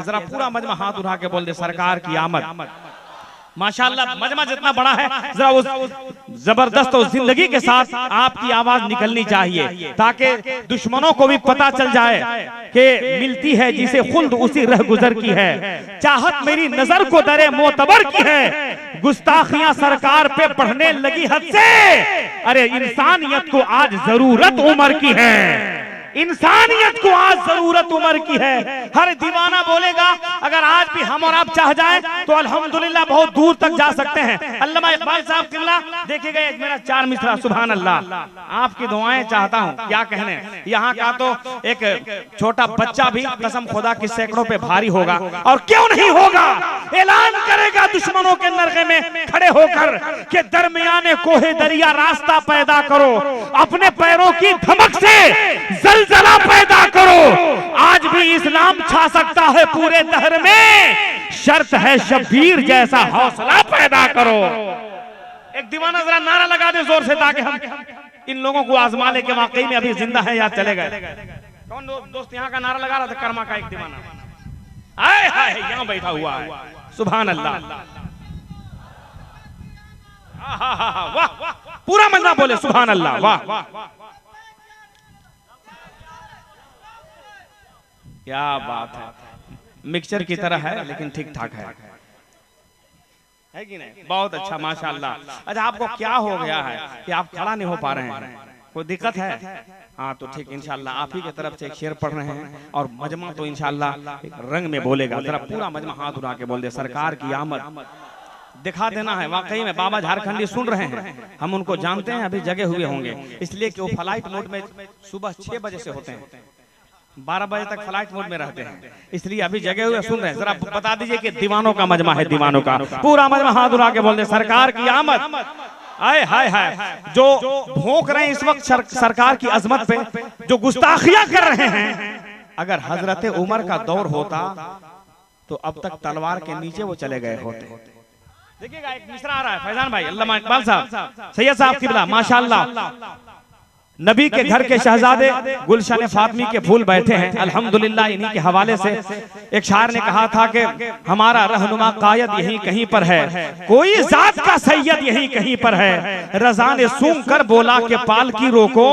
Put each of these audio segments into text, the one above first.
है। जरा पूरा मजमा हाथ उठा के बोल दे सरकार की आमद। माशाल्लाह मजमा जितना बड़ा है, जरा उस जबरदस्त उस जिंदगी के साथ आपकी आवाज निकलनी चाहिए ताकि दुश्मनों को भी पता चल जाए कि मिलती है जिसे खुल्द उसी रह गुजर की है। चाहत मेरी नजर को दरे मोतबर की है, गुस्ताखियां सरकार पे बढ़ने लगी हद से। अरे इंसानियत को आज जरूरत उम्र की है, इंसानियत को आज जरूरत उम्र की है। हर दीवाना बोलेगा अगर आज भी हम और आप चाह जाए तो अल्हम्दुलिल्लाह बहुत दूर तक जा सकते हैं। अल्लामा इकबाल साहब किबला देखिएगा मेरा 4 मिसरा सुभान अल्लाह, आपकी दुआएं चाहता हूं। क्या कहने, यहाँ का तो एक छोटा बच्चा भी कसम खुदा की सैकड़ों पे भारी होगा, और क्यों नहीं होगा। ऐलान करेगा दुश्मनों के नरगे में खड़े होकर के दरमियाने कोहे दरिया रास्ता पैदा करो, अपने पैरों की धमक से जलजला पैदा करो। आज भी इस्लाम छा सकता है पूरे दहर में, शर्त है शब्बीर जैसा हौसला पैदा करो। एक दीवाना जरा नारा लगा दे जोर से ताकि हम इन लोगों को आजमा ले के वाकई में अभी जिंदा है या चले गए। कौन दोस्त यहाँ का नारा लगा रहा था? कर्मा का एक दीवाना आए हाय यहाँ बैठा हुआ है। सुभान अल्लाह, वाह, पूरा मजा बोले सुभान अल्लाह, वाह क्या बात है। मिक्सचर की तरह है लेकिन ठीक ठाक है कि नहीं? बहुत अच्छा माशाल्लाह। अच्छा आपको क्या हो गया है कि आप खड़ा नहीं हो पा रहे हैं? कोई दिक्कत है? हाँ तो ठीक, इंशाल्लाह आप ही की तरफ से एक शेर पढ़ रहे हैं और मजमा तो इंशाल्लाह एक रंग में बोलेगा। जरा पूरा मजमा हाथ उठा के बोल दे सरकार की आमद। दिखा देना है वाकई में बाबा झारखंडी सुन रहे हैं, हम उनको जानते हैं, अभी जगे हुए होंगे इसलिए कि वो फ्लाइट मोड में सुबह 6 बजे से होते हैं, 12 बजे तक फ्लाइट मोड में रहते हैं, इसलिए अभी जगे हुए सुन रहे हैं। जरा बता दीजिए कि दीवानों का मजमा है, दीवानों का पूरा मजमा हाथ उठा के बोल दे सरकार की आमद। आए हाय हाय, जो भौंक रहे हैं इस वक्त सरकार की अजमत पे, जो गुस्ताखियां कर रहे हैं, अगर हजरत उमर का दौर होता तो अब तक तलवार के नीचे वो चले गए होते। देखिएगा एक मिसरा आ रहा है फैजान भाई, अल्लामा इकबाल साहब, सैयद साहब किबला माशाल्लाह। नबी के घर के शहजादे गुलशन फातमी के फूल बैठे हैं, अल्हम्दुलिल्लाह इन्हीं के हवाले से एक शायर ने कहा था कि हमारा रहनुमा कायद यहीं कहीं पर है, कोई जात का सैयद यहीं कहीं पर है, रज़ा ने सूंघ कर बोला कि पालकी रोको,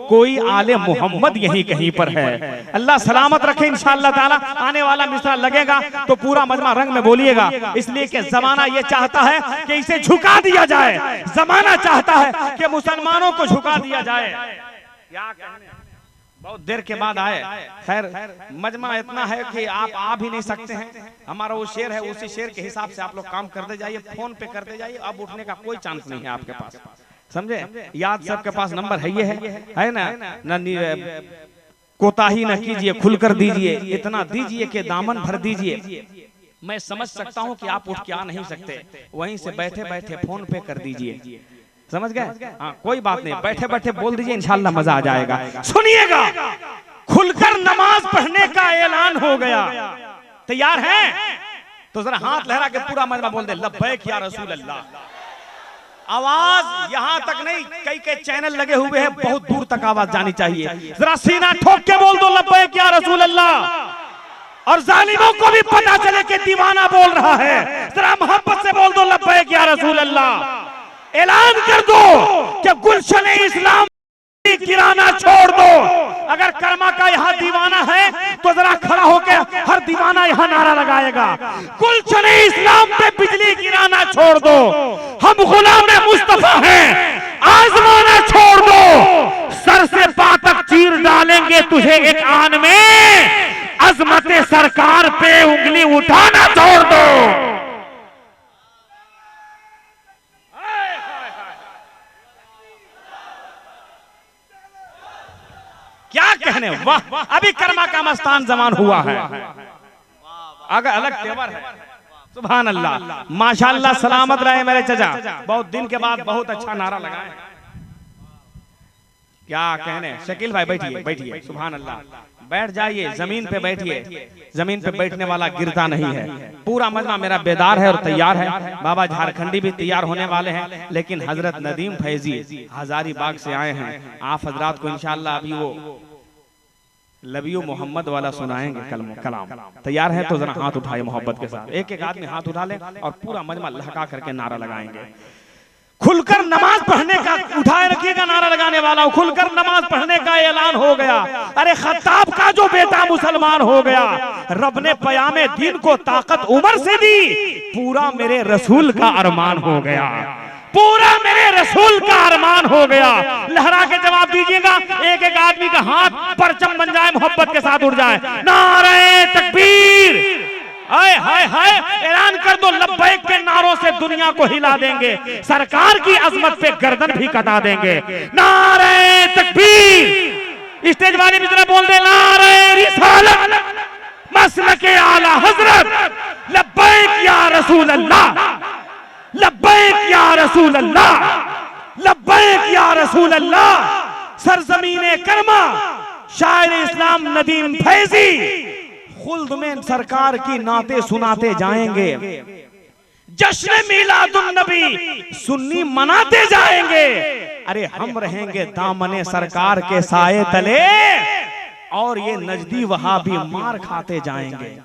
कोई आले मोहम्मद यहीं कहीं पर है। अल्लाह सलामत रखे इंशाअल्लाह ताला। आने वाला मिसरा लगेगा तो पूरा मजमा रंग में बोलिएगा, इसलिए कि जमाना ये चाहता है कि इसे झुका दिया जाए, जमाना चाहता है कि मुसलमानों को झुका दिया जाए। क्या कहने, बहुत देर के बाद आए। खैर मजमा इतना है कि आप आ भी नहीं सकते हैं, हमारा वो शेर है, उसी शेर के हिसाब से आप लोग काम करते जाइए, फोन पे करते जाइए, अब उठने का कोई चांस नहीं है आपके पास, समझे? याद सबके पास नंबर है, ये है ना, कोताही न कीजिए, खुलकर दीजिए, इतना दीजिए कि दामन भर दीजिए। मैं समझ सकता हूँ कि आप उठ के आ नहीं सकते, वहीं से बैठे बैठे फोन पे कर दीजिए, समझ गए? हाँ कोई बात नहीं, बैठे बैठे बोल दीजिए, इंशाल्लाह मजा आ जाएगा। सुनिएगा, खुलकर नमाज पढ़ने का ऐलान हो गया, तैयार हैं? तो जरा हाथ लहरा के पूरा मजमा बोल दे लब्बैक या रसूल अल्लाह। आवाज यहाँ तक नहीं, कई चैनल लगे हुए हैं, बहुत दूर तक आवाज जानी चाहिए। जरा सीना ठोक के बोल दो लब्बैक या रसूल अल्लाह, और जालिमों को भी पता चले कि दीवाना बोल रहा है। जरा मोहब्बत से बोल दो लब्बैक या रसूल अल्लाह। ऐलान कर दो कि गुलशन इस्लाम किराना छोड़ दो। अगर कर्मा का यहाँ दीवाना है तो जरा खड़ा होकर हर दीवाना यहाँ नारा लगाएगा, गुलशन इस्लाम पे बिजली गिराना छोड़ दो, हम गुलाम मुस्तफा हैं, आजमाना छोड़ दो, सर से पांव तक चीर डालेंगे तुझे एक आन में, अजमत सरकार पे उंगली उठाना छोड़ दो। क्या कहने, वाह, अभी कर्मा का मस्तान जमान हुआ है, अगर अलग तेवर है। सुभान अल्लाह, माशाल्लाह, सलामत रहे मेरे चचा, बहुत दिन के बाद बहुत अच्छा नारा लगाए। क्या कहने, शकील भाई बैठिए बैठिए, सुभान अल्लाह, बैठ जाइए, जमीन पे बैठिए, जमीन पे बैठने वाला गिरता नहीं है। पूरा मजमा मेरा बेदार है और तैयार है, बाबा झारखंडी भी तैयार होने वाले हैं, लेकिन हजरत नदीम फैजी हजारीबाग से आए हैं, आप हजरात को इंशाअल्लाह अभी वो लबियो मोहम्मद वाला सुनाएंगे कलाम। तैयार है तो जरा हाथ उठाए मोहब्बत के साथ, एक एक आदमी हाथ उठा ले और पूरा मजमा लहका करके नारा लगाएंगे। खुलकर नमाज पढ़ने का, उठाए रखिएगा नारा लगाने वाला, खुलकर नमाज पढ़ने का ऐलान हो गया। अरे खत्ताब का जो बेटा मुसलमान हो गया, रब ने पयामे दीन को ताकत उमर से दी, पूरा मेरे रसूल का अरमान हो गया, पूरा मेरे रसूल का अरमान हो गया। लहरा के जवाब दीजिएगा, एक एक आदमी का हाथ परचम बन जाए, मोहब्बत के साथ उड़ जाए। नारे तकबीर, हाय हाय हाय, ऐलान कर दो, लब्बैक के नारों से दुनिया को हिला देंगे, सरकार की अजमत पे गर्दन भी कटा देंगे। नारे तकबीर, स्टेज वाले भी जरा बोल दे, नारे रिसालत, मसलके आला हजरत, लब्बैक या रसूल अल्लाह, लब्बैक या रसूल अल्लाह, लब्बैक या रसूल अल्लाह। सरजमीने करमा, शायर इस्लाम नदीम फैजी खुल्द में सरकार की नाते सुनाते जाएंगे, जश्न मीलादुन नबी सुन्नी मनाते जाएंगे। अरे हम रहेंगे दामने सरकार के साए तले, और ये नजदी वहाबी मार खाते जाएंगे।